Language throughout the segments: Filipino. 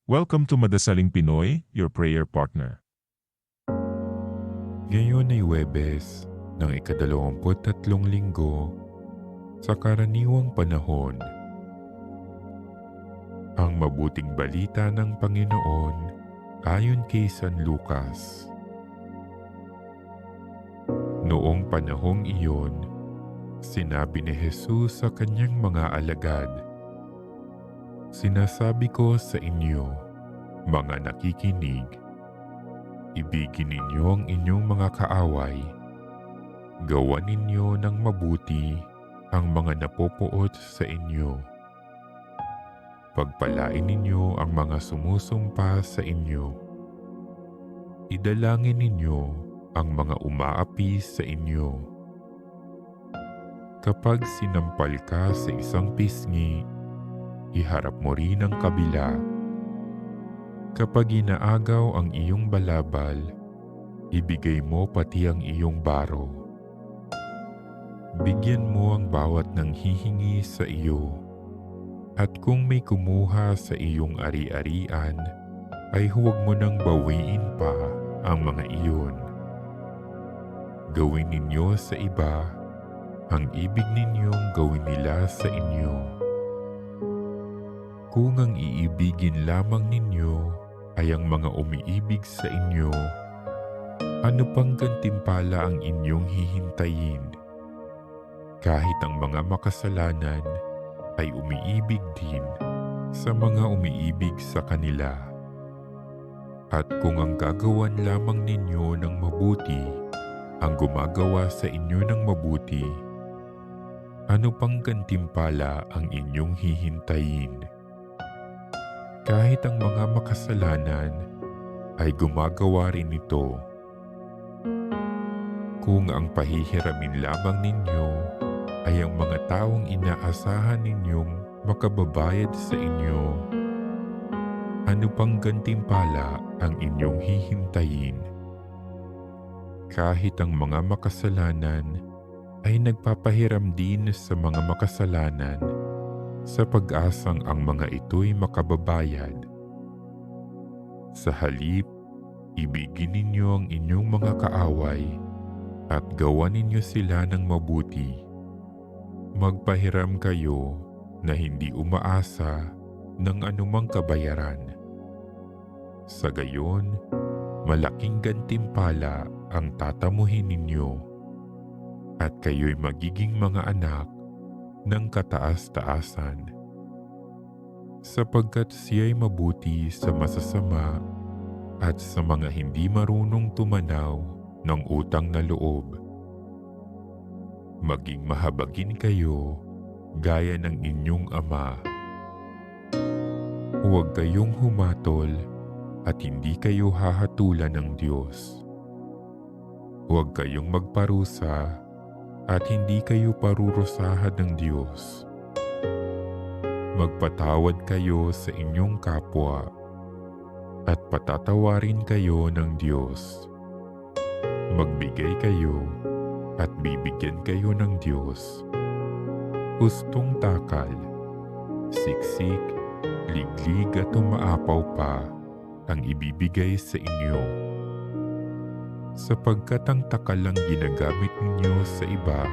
Welcome to Madasaling Pinoy, your prayer partner. Ngayon ay Huwebes ng ika-23 linggo sa karaniwang panahon. Ang mabuting balita ng Panginoon ayon kay San Lucas. Noong panahong iyon, sinabi ni Jesus sa kanyang mga alagad, "Sinasabi ko sa inyo, mga nakikinig, ibigin ninyo ang inyong mga kaaway. Gawan ninyo ng mabuti ang mga napopoot sa inyo. Pagpalain ninyo ang mga sumusumpa sa inyo. Idalangin ninyo ang mga umaapi sa inyo. Kapag sinampal ka sa isang pisngi, iharap mo rin ang kabila. Kapag inaagaw ang iyong balabal, ibigay mo pati ang iyong baro. Bigyan mo ang bawat nanghihingi sa iyo. At kung may kumuha sa iyong ari-arian, ay huwag mo nang bawiin pa ang mga iyon. Gawin ninyo sa iba ang ibig ninyong gawin nila sa inyo. Kung ang iibigin lamang ninyo ay ang mga umiibig sa inyo, ano pang gantimpala ang inyong hihintayin? Kahit ang mga makasalanan ay umiibig din sa mga umiibig sa kanila. At kung ang gagawan lamang ninyo ng mabuti ang gumagawa sa inyo ng mabuti, ano pang gantimpala ang inyong hihintayin? Kahit ang mga makasalanan ay gumagawa rin ito. Kung ang pahihiramin lamang ninyo ay ang mga taong inaasahan ninyong makababayad sa inyo, ano pang gantimpala ang inyong hihintayin? Kahit ang mga makasalanan ay nagpapahiram din sa mga makasalanan, sa pag-asang ang mga ito'y makababayad. Sa halip, ibigin ninyo ang inyong mga kaaway at gawan ninyo sila ng mabuti. Magpahiram kayo na hindi umaasa ng anumang kabayaran. Sa gayon, malaking gantimpala ang tatamuhin ninyo at kayo'y magiging mga anak ng kataas-taasan. Sapagkat siya'y mabuti sa masasama at sa mga hindi marunong tumanaw ng utang na loob. Maging mahabagin kayo gaya ng inyong ama. Huwag kayong humatol at hindi kayo hahatulan ng Diyos. Huwag kayong magparusa at hindi kayo parurusahan ng Diyos. Magpatawad kayo sa inyong kapwa at patatawarin kayo ng Diyos. Magbigay kayo at bibigyan kayo ng Diyos. Hustong takal, siksik, liglig at umaapaw pa ang ibibigay sa inyo. Sapagkat ang takalang ginagamit ninyo sa iba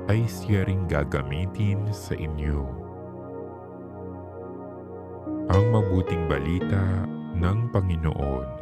ay siya ring gagamitin sa inyo. Ang mabuting balita ng Panginoon.